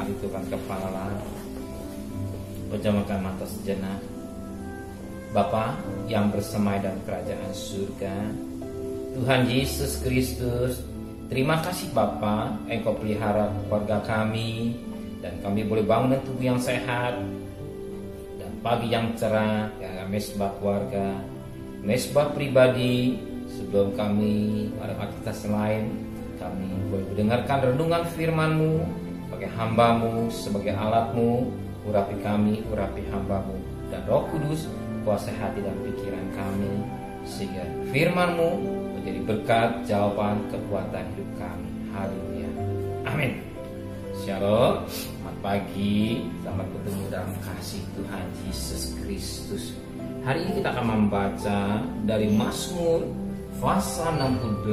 Mari Tuhan kepala, pejamkan mata sejenak. Bapa yang bersemai dalam kerajaan surga, Tuhan Yesus Kristus, terima kasih Bapa, Engkau pelihara keluarga kami, dan kami boleh bangun dengan tubuh yang sehat, dan pagi yang cerah, ya, mesbah keluarga, mesbah pribadi. Sebelum kami ada aktivitas lain, kami boleh mendengarkan renungan firman-Mu, sebagai hamba-Mu, sebagai alat-Mu, urapi kami, urapi hamba-Mu, dan Roh Kudus kuasai hati dan pikiran kami, sehingga firman-Mu menjadi berkat, jawaban, kekuatan hidup kami. Haleluya. Amin. Shalom. Selamat pagi. Selamat bertemu dalam kasih Tuhan Yesus Kristus. Hari ini kita akan membaca dari Mazmur pasal 68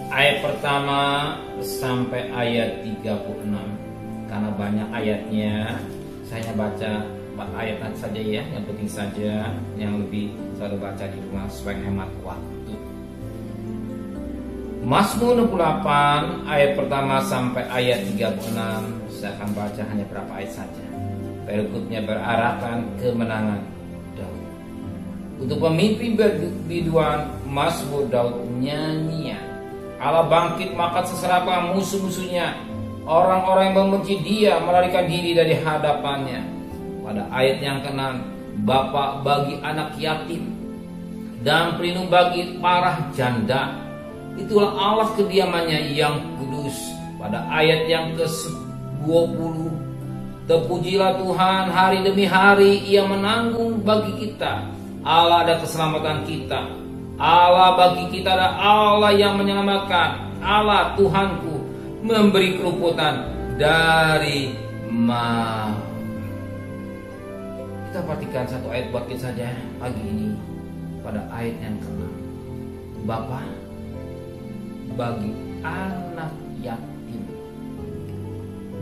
ayat pertama sampai ayat 36. Karena banyak ayatnya, saya baca ayat saja ya, yang penting saja, yang lebih selalu baca di rumah supaya hemat waktu. Mazmur 68 ayat pertama sampai ayat 36. Saya akan baca hanya berapa ayat saja. Berikutnya berarahkan kemenangan Daud. Untuk pemimpin biduan Mazmur Daud nyanyian. Allah bangkit maka seseraplah musuh-musuhnya. Orang-orang yang membenci dia melarikan diri dari hadapannya. Pada ayat yang ke-6, Bapa bagi anak yatim dan pelindung bagi para janda. Itulah Allah kediamannya yang kudus. Pada ayat yang ke-20, terpujilah Tuhan hari demi hari, Ia menanggung bagi kita. Allah ada keselamatan kita. Allah bagi kita ada Allah yang menyelamatkan. Allah Tuhanku memberi keruputan dari maut. Kita perhatikan satu ayat buat kita saja pagi ini. Pada ayat yang ke-6, Bapa bagi anak yatim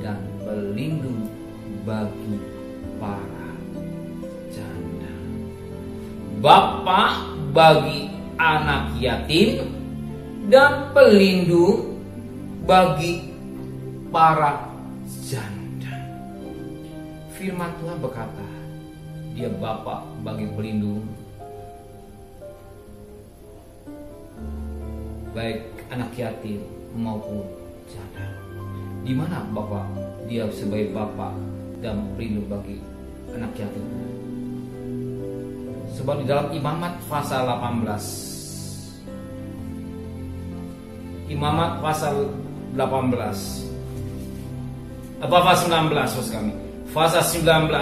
dan pelindung bagi para janda. Bapa bagi anak yatim dan pelindung bagi para janda. Firman Tuhan berkata, Dia Bapa bagi pelindung, baik anak yatim maupun janda. Di mana Bapa? Dia sebagai Bapa dan pelindung bagi anak yatim. Sebab di dalam Imamat pasal 18, Imamat pasal 18, pasal 19 maksud kami, pasal 19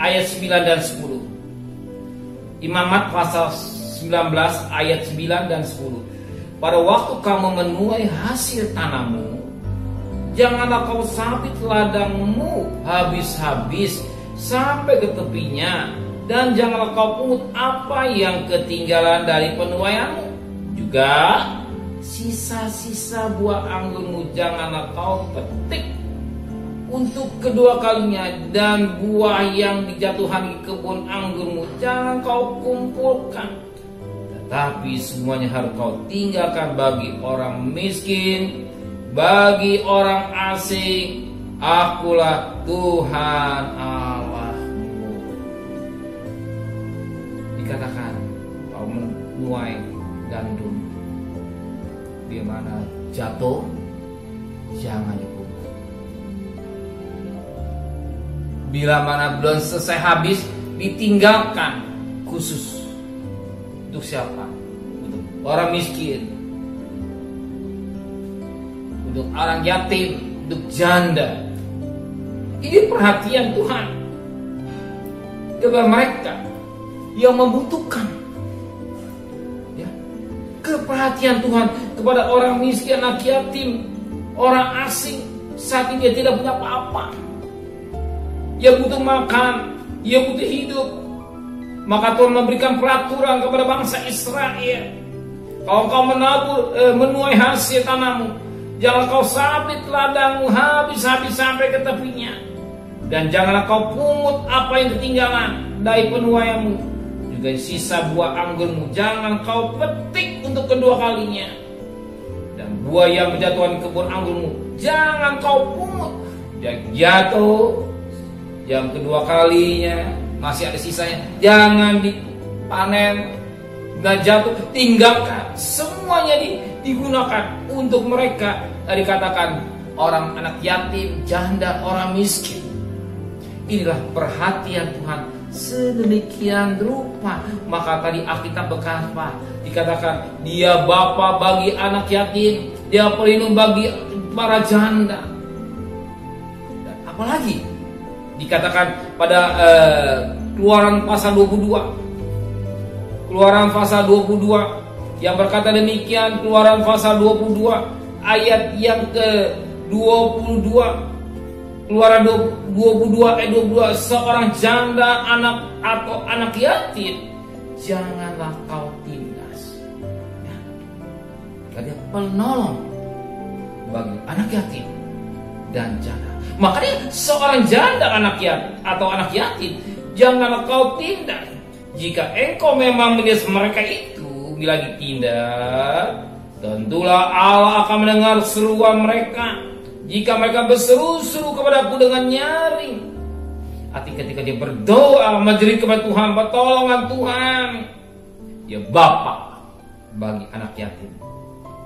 ayat 9 dan 10. Imamat pasal 19 ayat 9 dan 10. Pada waktu kamu menuai hasil tanammu, janganlah kau sabit ladangmu habis-habis sampai ke tepinya, dan janganlah kau pungut apa yang ketinggalan dari penuaianmu. Juga sisa-sisa buah anggurmu janganlah kau petik untuk kedua kalinya, dan buah yang dijatuhkan di kebun anggurmu jangan kau kumpulkan, tetapi semuanya harus kau tinggalkan bagi orang miskin, bagi orang asing. Akulah Tuhan Allahmu. Dikatakan kau menuai gandum, di mana jatuh jangan dipungut. Bila mana belum selesai habis, ditinggalkan. Khusus untuk siapa? Untuk orang miskin, untuk orang yatim, untuk janda. Ini perhatian Tuhan kepada mereka yang membutuhkan. Ya, keperhatian Tuhan kepada orang miskin, anak yatim, orang asing saat ini dia tidak punya apa-apa. Dia butuh makan, dia butuh hidup. Maka Tuhan memberikan peraturan kepada bangsa Israel. Kalau kau menuai hasil tanammu, janganlah kau sabit ladangmu habis-habis sampai ke tepinya, dan janganlah kau pungut apa yang ketinggalan dari penuaianmu. Juga sisa buah anggurmu jangan kau petik untuk kedua kalinya, dan buah yang berjatuhan di kebun anggurmu, jangan kau pungut. Dan jatuh yang kedua kalinya, masih ada sisanya, jangan dipanen. Nggak jatuh, tinggalkan. Semuanya digunakan untuk mereka. Dikatakan orang anak yatim, janda, orang miskin. Inilah perhatian Tuhan sedemikian rupa. Maka tadi Alkitab berkata, dikatakan dia bapa bagi anak yatim, dia pelindung bagi para janda. Dan apalagi dikatakan pada Keluaran pasal 22. Keluaran pasal 22 yang berkata demikian. Keluaran pasal 22 ayat yang ke-22. Keluaran 22 ayat 22, seorang janda anak atau anak yatim janganlah kau tindas. Ya. Dia penolong bagi anak yatim dan janda. Makanya seorang janda anak yatim atau anak yatim janganlah kau tindas. Jika engkau memang menindas mereka itu, bila ditindas, tentulah Allah akan mendengar seruan mereka. Jika mereka berseru-seru kepadaku dengan nyaring, arti ketika dia berdoa, menjerit kepada Tuhan, pertolongan Tuhan, dia bapa bagi anak yatim,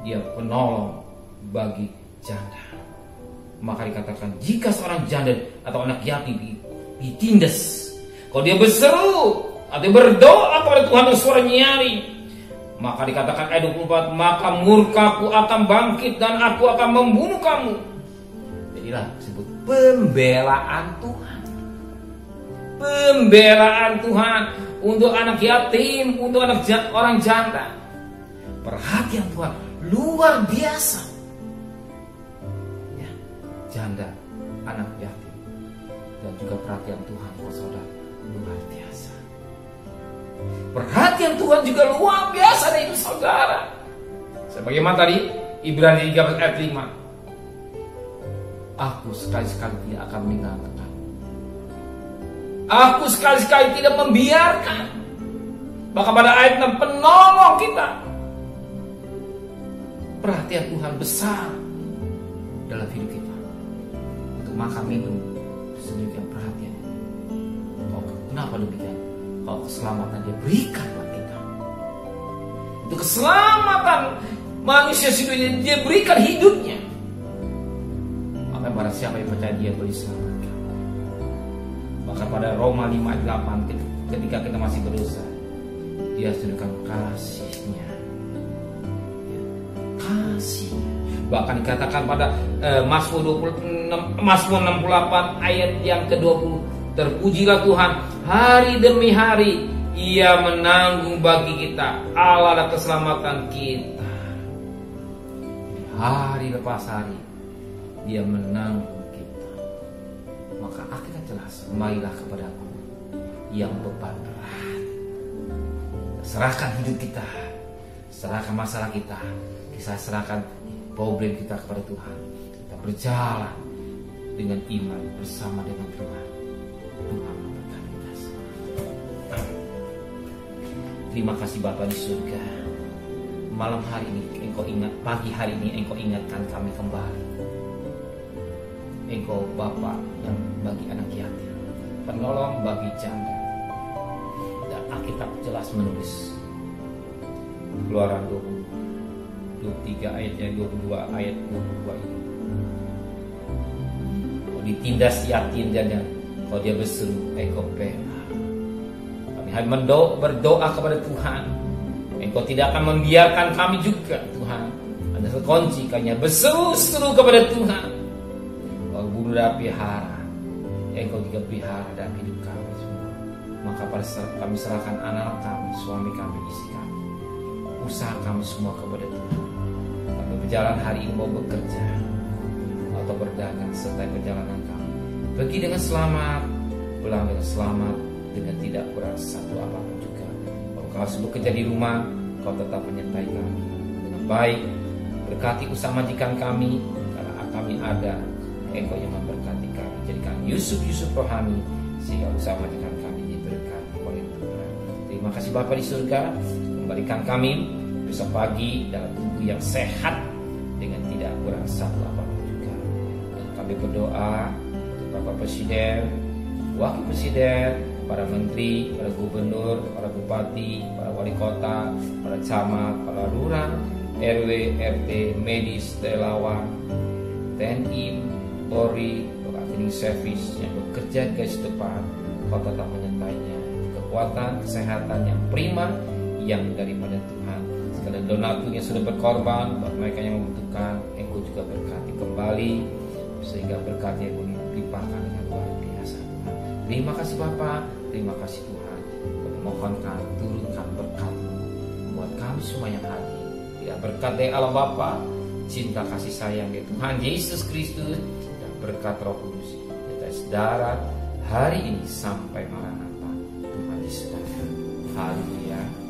dia penolong bagi janda. Maka dikatakan jika seorang janda atau anak yatim ditindas, kalau dia berseru atau berdoa kepada Tuhan dengan suara nyaring, maka dikatakan ayat 24, maka murkaku akan bangkit dan aku akan membunuh kamu. Jadilah disebut pembelaan Tuhan. Pembelaan Tuhan untuk anak yatim, untuk orang janda. Perhatian Tuhan luar biasa. Ya, janda, anak yatim, dan juga perhatian Tuhan, saudara, luar biasa. Perhatian Tuhan juga luar biasa dari itu, saudara. Sebagaimana tadi Ibrani 13 ayat 5. Aku sekali-sekali tidak akan meninggalkan. Aku sekali-sekali tidak membiarkan. Bahkan pada ayat 6, penolong kita. Perhatian Tuhan besar dalam hidup kita. Untuk makan minum sedemikian perhatian. Kenapa demikian? Kalau keselamatan dia berikan buat kita. Untuk keselamatan manusia sedunia dia berikan hidupnya. Maka pada siapa yang percaya dia boleh diselamatkan. Maka pada Roma 5 ayat 8, ketika kita masih berdosa, dia tunjukkan kasihnya. Kasih. Bahkan dikatakan pada Mazmur 68 ayat yang ke-20, terpujilah Tuhan, hari demi hari Ia menanggung bagi kita. Allah adalah keselamatan kita. Hari lepas hari Dia menanggung kita. Maka akhirnya jelas, marilah kepadaku yang beban berat. Serahkan hidup kita, serahkan masalah kita, kita serahkan problem kita kepada Tuhan. Kita berjalan dengan iman bersama dengan Tuhan. Tuhan memberkati kita semua. Terima kasih Bapa di surga. Malam hari ini Engkau ingat, pagi hari ini Engkau ingatkan kami kembali. Engkau Bapa yang bagi anak yatim, penolong bagi janda. Dan Alkitab jelas menulis Keluaran 23 ayat yang 22 ayat 22 ini. Kau ditindas yatim janda, kau dia berseru, Engkau bela. Kami hanya berdoa kepada Tuhan. Engkau tidak akan membiarkan kami juga Tuhan. Ada kunci kami berseru-seru kepada Tuhan. Kau bunuh dan pelihara, Engkau juga pelihara dalam hidup kami semua. Maka pada saat kami serahkan anak kami, suami kami, istri kami, usaha kami semua kepada Tuhan. Kami berjalan hari ini mau bekerja atau berdagang serta perjalanan kami, pergi dengan selamat, pulang dengan selamat, dengan tidak kurang satu apapun juga. Kalau kau bekerja di rumah, kau tetap menyertai kami dengan baik. Berkati usaha majikan kami, karena kami ada Engkau yang memberkati kami. Jadikan Yusuf rohani, sehingga usaha majikan kami diberkati oleh Tuhan. Terima kasih Bapa di surga, kembalikan kami besok pagi dalam tubuh yang sehat, dengan kurang satu apapun juga. Dan kami berdoa untuk Bapak Presiden, Wakil Presiden, para menteri, para gubernur, para bupati, para wali kota, para camat, para lurah, RW, RT, medis, relawan, TNI, Polri, cleaning service yang bekerja di garis depan, Kau tetap menyertainya. Kekuatan, kesehatan yang prima yang daripada Tuhan. Segala donatur yang sudah berkorban buat mereka yang membutuhkan, Engkau juga berkati kembali sehingga berkat yang dilimpahkan dengan luar biasa, Tuhan. Terima kasih Bapa, terima kasih Tuhan. Memohonkan turunkan berkat-Mu buat kami semua yang hadir. Tidak berkat dari Allah Bapa, cinta kasih sayang dari Tuhan Yesus Kristus, dan berkat Roh Kudus di atas darat hari ini sampai Maranatha. Tuhan Yesus datang. Haleluya.